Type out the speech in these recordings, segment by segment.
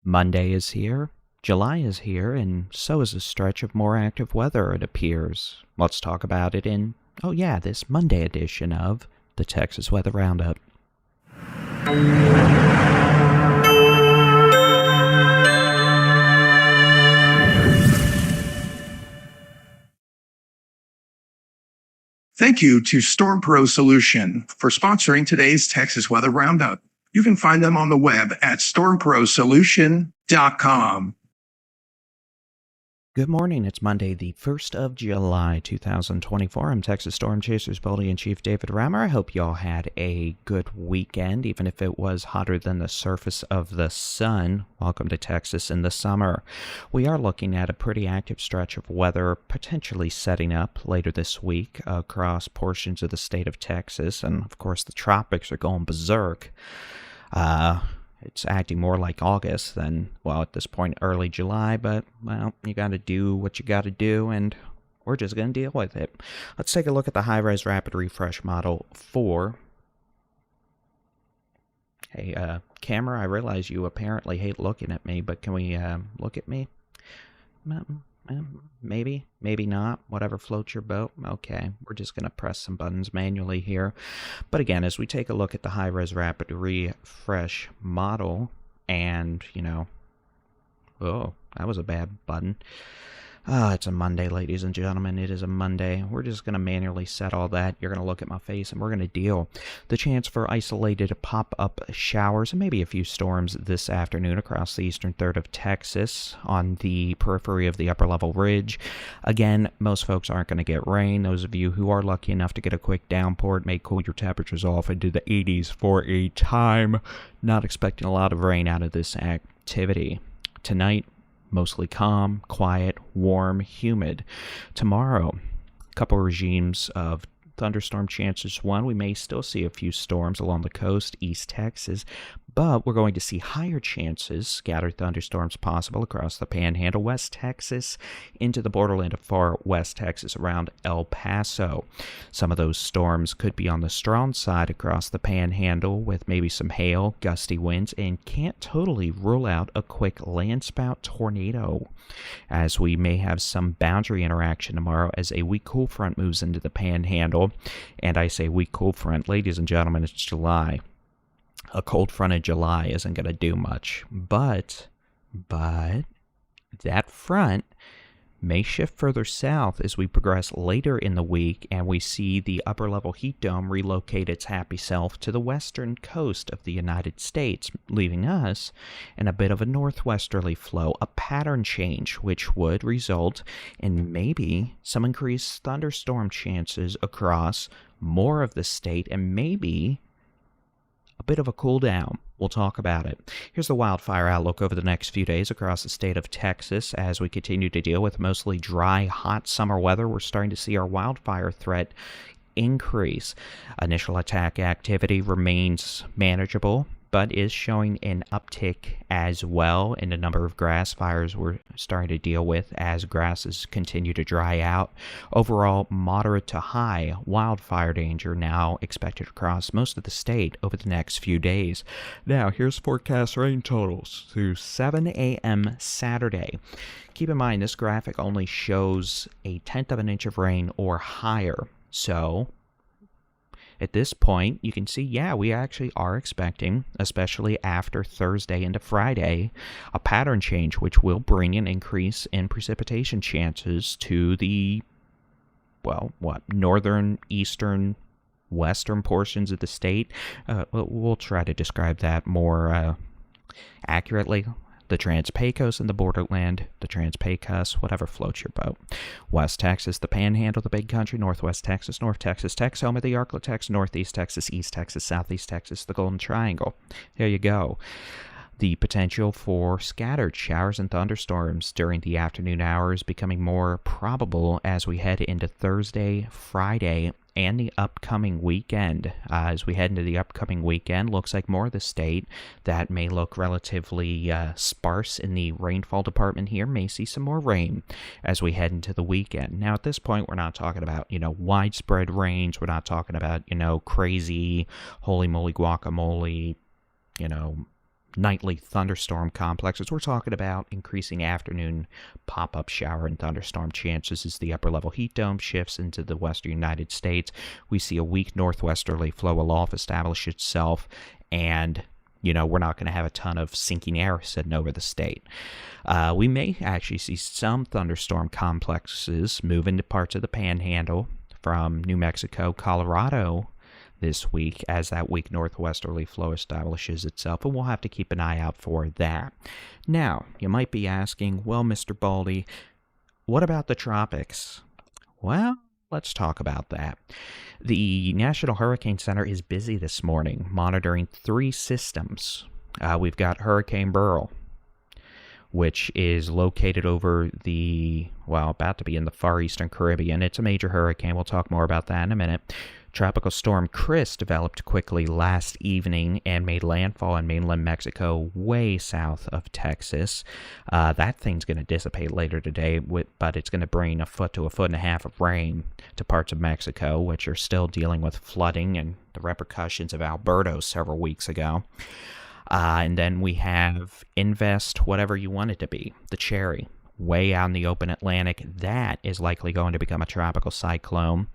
Monday is here, July is here, and so is a stretch of more active weather, it appears. Let's talk about it in, this Monday edition of the Texas Weather Roundup. Thank you to Storm Pro Solution for sponsoring today's Texas Weather Roundup. You can find them on the web at stormprosolution.com. Good morning. It's Monday, the 1st of July, 2024. I'm Texas Storm Chasers Building-in-Chief David Rammer. I hope y'all had a good weekend, even if it was hotter than the surface of the sun. Welcome to Texas in the summer. We are looking at a pretty active stretch of weather potentially setting up later this week across portions of the state of Texas. And, of course, the tropics are going berserk. It's acting more like August than, at this point, early July, but, you gotta do what you gotta do, and we're just gonna deal with it. Let's take a look at the high-res rapid refresh model 4. Hey, camera, I realize you apparently hate looking at me, but can we, look at me? Maybe, maybe not. Whatever floats your boat. Okay, we're just going to press some buttons manually here. But again, as we take a look at the high-res rapid refresh model, and, oh, that was a bad button. It's a Monday, ladies and gentlemen. It is a Monday. We're just going to manually set all that. You're going to look at my face, and we're going to deal. The chance for isolated pop-up showers and maybe a few storms this afternoon across the eastern third of Texas on the periphery of the upper-level ridge. Again, most folks aren't going to get rain. Those of you who are lucky enough to get a quick downpour, it may cool your temperatures off into the 80s for a time. Not expecting a lot of rain out of this activity. Tonight, mostly calm, quiet, warm, humid. Tomorrow, a couple regimes of thunderstorm chances. One, we may still see a few storms along the coast, East Texas, but we're going to see higher chances, scattered thunderstorms possible across the Panhandle, West Texas, into the borderland of far West Texas around El Paso. Some of those storms could be on the strong side across the Panhandle with maybe some hail, gusty winds, and can't totally rule out a quick landspout tornado, as we may have some boundary interaction tomorrow as a weak cool front moves into the Panhandle. And I say weak cold front, ladies and gentlemen, it's July. A cold front in July isn't going to do much, but that front may shift further south as we progress later in the week and we see the upper level heat dome relocate its happy self to the western coast of the United States, leaving us in a bit of a northwesterly flow, a pattern change which would result in maybe some increased thunderstorm chances across more of the state and maybe a bit of a cool down. We'll talk about it. Here's the wildfire outlook over the next few days across the state of Texas. As we continue to deal with mostly dry, hot summer weather, we're starting to see our wildfire threat increase. Initial attack activity remains manageable, but is showing an uptick as well in the number of grass fires we're starting to deal with as grasses continue to dry out. Overall, moderate to high wildfire danger now expected across most of the state over the next few days. Now, here's forecast rain totals through 7 a.m. Saturday. Keep in mind, this graphic only shows a tenth of an inch of rain or higher. So, at this point, you can see, we actually are expecting, especially after Thursday into Friday, a pattern change which will bring an increase in precipitation chances to the, northern, eastern, western portions of the state. We'll try to describe that more accurately. The Trans-Pecos and the borderland, the Trans-Pecos, whatever floats your boat. West Texas, the Panhandle, the Big Country, Northwest Texas, North Texas, Texoma, the Arklatex, Northeast Texas, East Texas, Southeast Texas, the Golden Triangle. There you go. The potential for scattered showers and thunderstorms during the afternoon hours becoming more probable as we head into Thursday, Friday, and the upcoming weekend. As we head into the upcoming weekend, looks like more of the state that may look relatively sparse in the rainfall department here may see some more rain as we head into the weekend. Now, at this point, we're not talking about, widespread rains. We're not talking about, crazy, holy moly guacamole, nightly thunderstorm complexes. We're talking about increasing afternoon pop-up shower and thunderstorm chances as the upper-level heat dome shifts into the western United States. We see a weak northwesterly flow aloft establish itself, and we're not going to have a ton of sinking air sitting over the state. We may actually see some thunderstorm complexes move into parts of the panhandle from New Mexico, Colorado this week as that weak northwesterly flow establishes itself, and we'll have to keep an eye out for that. Now, you might be asking, well, Mr. Baldy, what about the tropics? Well, let's talk about that. The National Hurricane Center is busy this morning monitoring 3 systems. We've got Hurricane Beryl, which is located over about to be in the far eastern Caribbean. It's a major hurricane. We'll talk more about that in a minute. Tropical Storm Chris developed quickly last evening and made landfall in mainland Mexico way south of Texas. That thing's going to dissipate later today, but it's going to bring a foot to a foot and a half of rain to parts of Mexico, which are still dealing with flooding and the repercussions of Alberto several weeks ago. And then we have Invest, whatever you want it to be, the Cherry, way out in the open Atlantic. That is likely going to become a tropical cyclone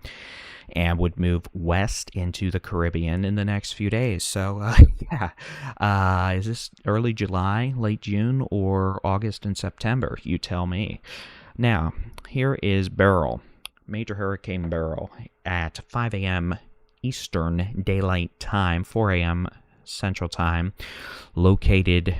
and would move west into the Caribbean in the next few days. So, is this early July, late June, or August and September? You tell me. Now, here is Beryl, Major Hurricane Beryl, at 5 a.m. Eastern Daylight Time, 4 a.m. Central Time, located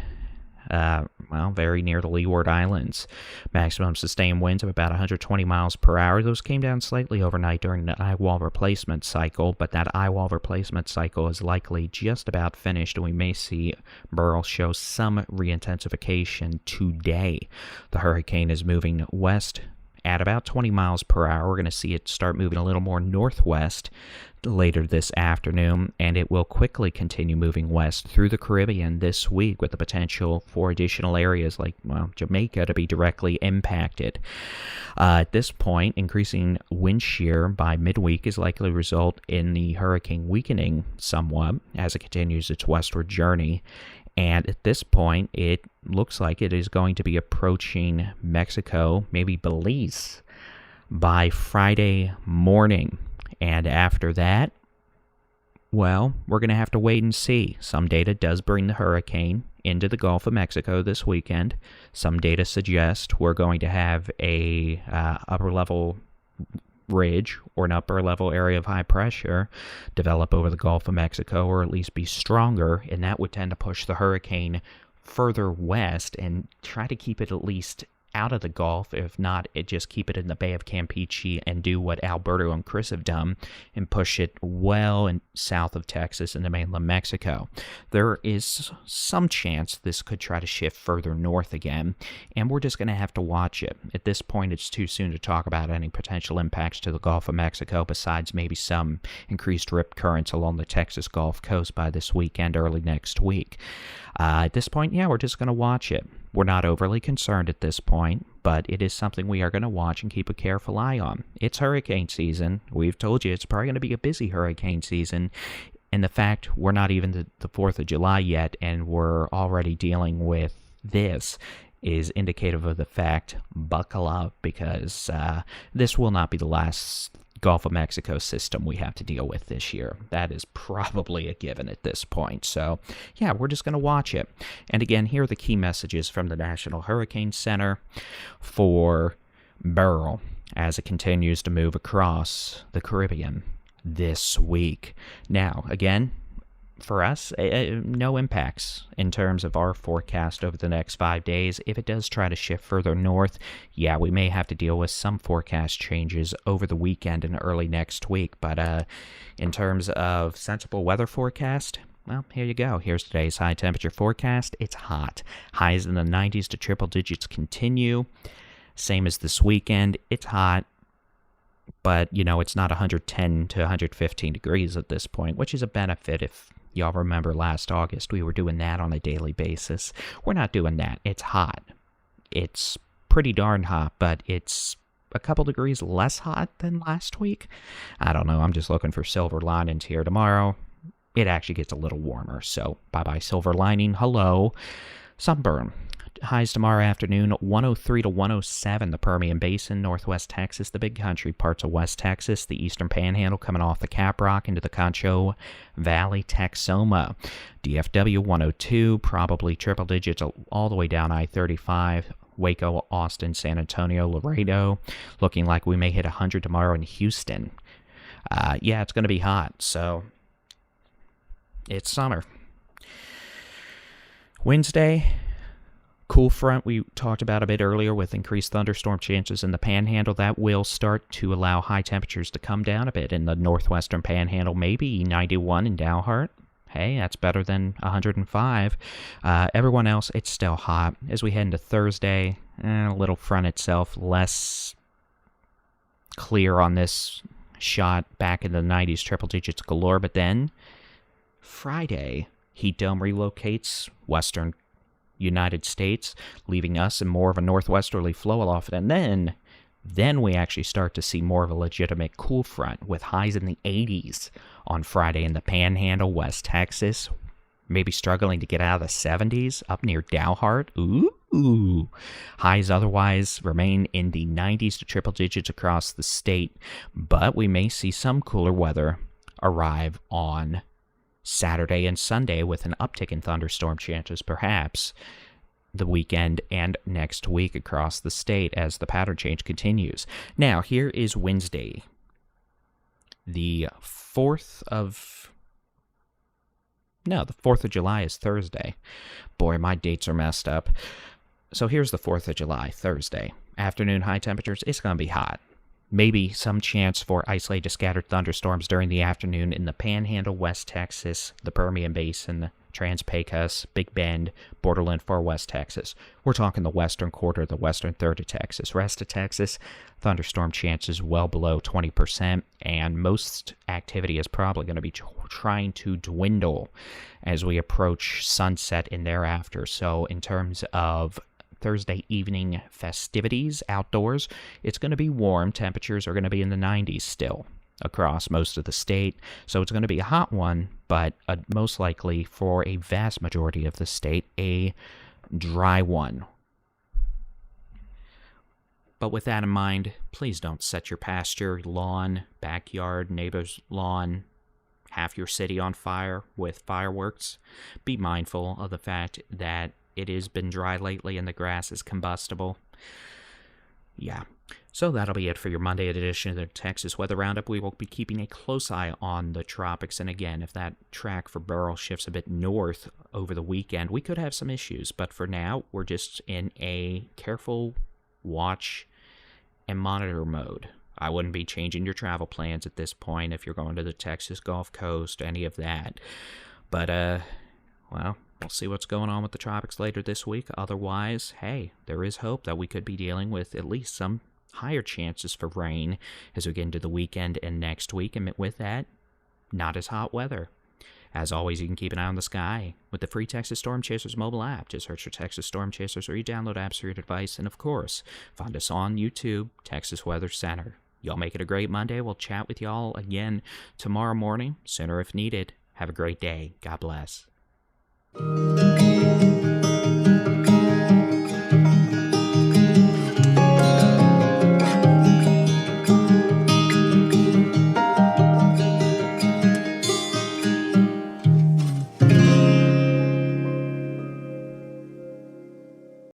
very near the Windward Islands. Maximum sustained winds of about 120 miles per hour. Those came down slightly overnight during the eye wall replacement cycle, but that eye wall replacement cycle is likely just about finished, and we may see Beryl show some re-intensification today. The hurricane is moving west at about 20 miles per hour. We're going to see it start moving a little more northwest later this afternoon, and it will quickly continue moving west through the Caribbean this week with the potential for additional areas like Jamaica to be directly impacted. At this point, increasing wind shear by midweek is likely to result in the hurricane weakening somewhat as it continues its westward journey. And at this point, it looks like it is going to be approaching Mexico, maybe Belize, by Friday morning. And after that, we're going to have to wait and see. Some data does bring the hurricane into the Gulf of Mexico this weekend. Some data suggest we're going to have a upper-level ridge or an upper-level area of high pressure develop over the Gulf of Mexico, or at least be stronger, and that would tend to push the hurricane further west and try to keep it at least out of the Gulf. If not, just keep it in the Bay of Campeche and do what Alberto and Chris have done and push it well and south of Texas into mainland Mexico. There is some chance this could try to shift further north again, and we're just going to have to watch it. At this point, it's too soon to talk about any potential impacts to the Gulf of Mexico, besides maybe some increased rip currents along the Texas Gulf Coast by this weekend, early next week. At this point, we're just going to watch it. We're not overly concerned at this point, but it is something we are going to watch and keep a careful eye on. It's hurricane season. We've told you it's probably going to be a busy hurricane season. And the fact we're not even the 4th of July yet and we're already dealing with this is indicative of the fact, buckle up, because this will not be the last Gulf of Mexico system we have to deal with this year. That is probably a given at this point. So, we're just going to watch it. And again, here are the key messages from the National Hurricane Center for Beryl as it continues to move across the Caribbean this week. Now, again, for us, no impacts in terms of our forecast over the next 5 days. If it does try to shift further north, we may have to deal with some forecast changes over the weekend and early next week. But in terms of sensible weather forecast, here you go. Here's today's high temperature forecast. It's hot. Highs in the 90s to triple digits continue. Same as this weekend. It's hot. But, it's not 110 to 115 degrees at this point, which is a benefit. If y'all remember last August, we were doing that on a daily basis. We're not doing that. It's hot. It's pretty darn hot, but it's a couple degrees less hot than last week. I don't know. I'm just looking for silver linings here. Tomorrow, it actually gets a little warmer. So bye-bye silver lining. Hello, sunburn. Highs tomorrow afternoon, 103 to 107, the Permian Basin, northwest Texas, the big country, parts of West Texas, the eastern panhandle coming off the Caprock into the Concho Valley, Texoma. DFW 102, probably triple digits all the way down I-35, Waco, Austin, San Antonio, Laredo. Looking like we may hit 100 tomorrow in Houston. Yeah, it's going to be hot, so it's summer. Wednesday, cool front we talked about a bit earlier with increased thunderstorm chances in the panhandle. That will start to allow high temperatures to come down a bit in the northwestern panhandle, maybe 91 in Dalhart. Hey, that's better than 105. Everyone else, it's still hot. As we head into Thursday, a little front itself, less clear on this shot back in the 90s, triple digits galore. But then Friday, heat dome relocates western United States, leaving us in more of a northwesterly flow aloft. And then we actually start to see more of a legitimate cool front with highs in the 80s on Friday in the Panhandle, West Texas. Maybe struggling to get out of the 70s up near Dalhart. Ooh. Highs otherwise remain in the 90s to triple digits across the state, but we may see some cooler weather arrive on Saturday and Sunday with an uptick in thunderstorm chances, perhaps the weekend and next week across the state as the pattern change continues. Now, here is Wednesday, the 4th of July is Thursday. Boy, my dates are messed up. So here's the 4th of July, Thursday. Afternoon high temperatures, it's going to be hot. Maybe some chance for isolated scattered thunderstorms during the afternoon in the Panhandle, West Texas, the Permian Basin, Trans-Pecos, Big Bend, borderland for West Texas. We're talking the western quarter, the western third of Texas. Rest of Texas, thunderstorm chances well below 20%, and most activity is probably going to be trying to dwindle as we approach sunset and thereafter. So in terms of Thursday evening festivities outdoors, it's going to be warm. Temperatures are going to be in the 90s still across most of the state. So it's going to be a hot one, but most likely for a vast majority of the state, a dry one. But with that in mind, please don't set your pasture, lawn, backyard, neighbor's lawn, half your city on fire with fireworks. Be mindful of the fact that it has been dry lately and the grass is combustible. Yeah. So that'll be it for your Monday edition of the Texas Weather Roundup. We will be keeping a close eye on the tropics. And again, if that track for Beryl shifts a bit north over the weekend, we could have some issues. But for now, we're just in a careful watch and monitor mode. I wouldn't be changing your travel plans at this point if you're going to the Texas Gulf Coast, any of that. But, well, we'll see what's going on with the tropics later this week. Otherwise, hey, there is hope that we could be dealing with at least some higher chances for rain as we get into the weekend and next week. And with that, not as hot weather. As always, you can keep an eye on the sky with the free Texas Storm Chasers mobile app. Just search for Texas Storm Chasers or you download apps for your device. And of course, find us on YouTube, Texas Weather Center. Y'all make it a great Monday. We'll chat with y'all again tomorrow morning, sooner if needed. Have a great day. God bless.